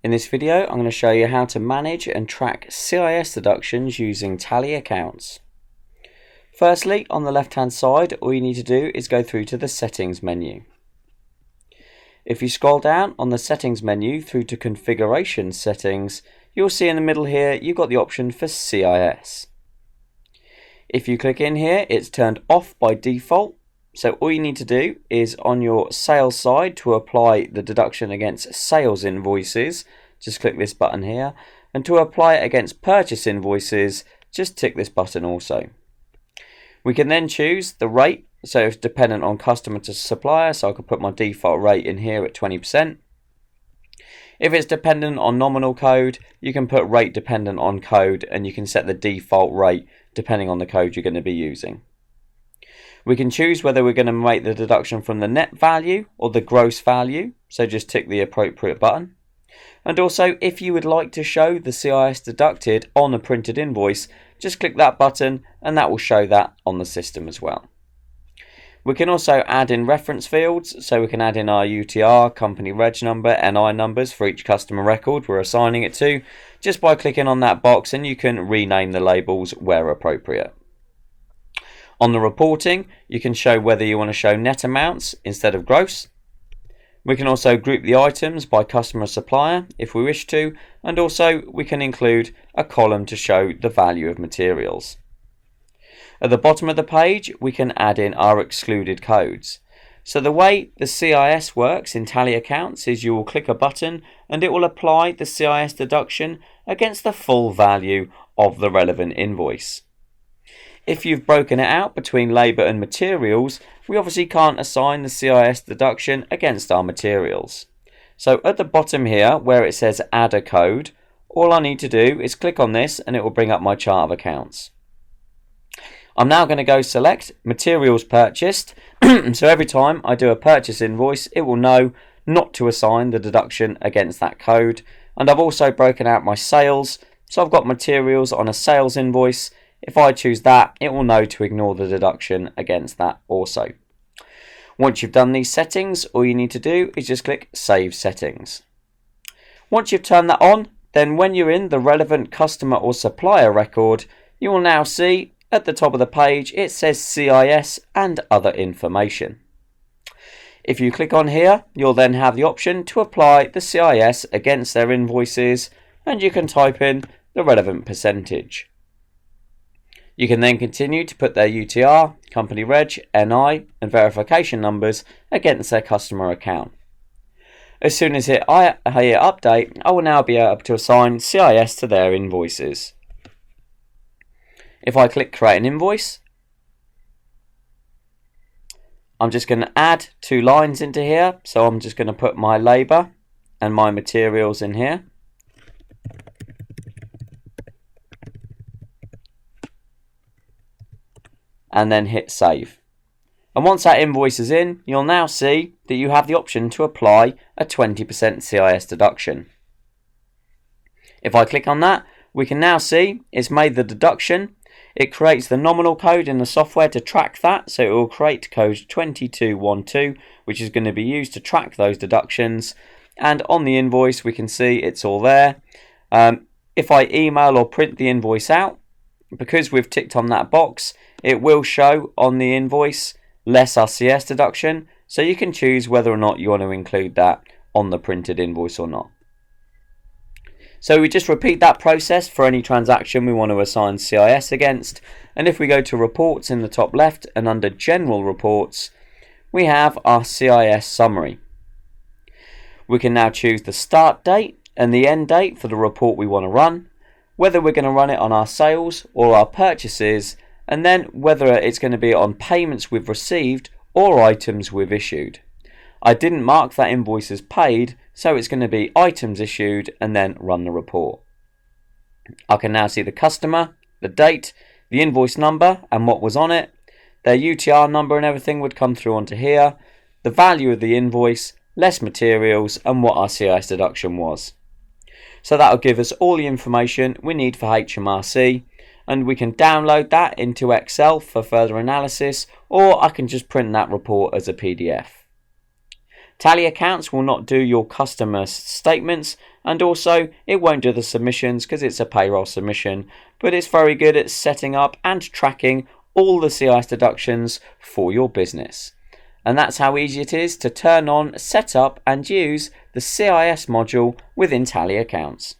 In this video, I'm going to show you how to manage and track CIS deductions using Tally accounts. Firstly, on the left hand side, all you need to do is go through to the settings menu. If you scroll down on the settings menu through to configuration settings, you'll see in the middle here you've got the option for CIS. If you click in here, it's turned off by default. So all you need to do is on your sales side to apply the deduction against sales invoices, just click this button here, and to apply it against purchase invoices, just tick this button also. We can then choose the rate, so it's dependent on customer to supplier, so I could put my default rate in here at 20%. If it's dependent on nominal code, you can put rate dependent on code, and you can set the default rate depending on the code you're going to be using. We can choose whether we're going to make the deduction from the net value or the gross value, so just tick the appropriate button. And also, if you would like to show the CIS deducted on a printed invoice, just click that button and that will show that on the system as well. We can also add in reference fields, so we can add in our UTR, company reg number, NI numbers for each customer record we're assigning it to, just by clicking on that box, and you can rename the labels where appropriate. On the reporting, you can show whether you want to show net amounts instead of gross. We can also group the items by customer supplier if we wish to, and also we can include a column to show the value of materials. At the bottom of the page, we can add in our excluded codes. So the way the CIS works in Tally accounts is you will click a button and it will apply the CIS deduction against the full value of the relevant invoice. If you've broken it out between labour and materials, we obviously can't assign the CIS deduction against our materials. So at the bottom here, where it says add a code, all I need to do is click on this and it will bring up my chart of accounts. I'm now going to go select materials purchased, so every time I do a purchase invoice, it will know not to assign the deduction against that code. And I've also broken out my sales, so I've got materials on a sales invoice. If I choose that, it will know to ignore the deduction against that also. Once you've done these settings, all you need to do is just click Save Settings. Once you've turned that on, then when you're in the relevant customer or supplier record, you will now see at the top of the page it says CIS and other information. If you click on here, you'll then have the option to apply the CIS against their invoices, and you can type in the relevant percentage. You can then continue to put their UTR, company reg, NI and verification numbers against their customer account. As soon as I hit update, I will now be able to assign CIS to their invoices. If I click create an invoice, I'm just going to add 2 lines into here. So I'm just going to put my labour and my materials in here. And then hit save. And once that invoice is in, you'll now see that you have the option to apply a 20% CIS deduction. If I click on that, we can now see it's made the deduction. It creates the nominal code in the software to track that, so it will create code 2212, which is going to be used to track those deductions. And on the invoice, we can see it's all there. If I email or print the invoice out, because we've ticked on that box, it will show on the invoice less our CIS deduction, so you can choose whether or not you want to include that on the printed invoice or not. So we just repeat that process for any transaction we want to assign CIS against, and if we go to reports in the top left and under general reports, we have our CIS summary. We can now choose the start date and the end date for the report we want to run, whether we're going to run it on our sales or our purchases, and then whether it's going to be on payments we've received or items we've issued. I didn't mark that invoice as paid, so it's going to be items issued and then run the report. I can now see the customer, the date, the invoice number and what was on it. Their UTR number and everything would come through onto here. The value of the invoice, less materials, and what our CIS deduction was. So that will give us all the information we need for HMRC, and we can download that into Excel for further analysis, or I can just print that report as a PDF. Tally Accounts will not do your customer statements, and also it won't do the submissions because it's a payroll submission, but it's very good at setting up and tracking all the CIS deductions for your business. And that's how easy it is to turn on, set up and use the CIS module within Tally Accounts.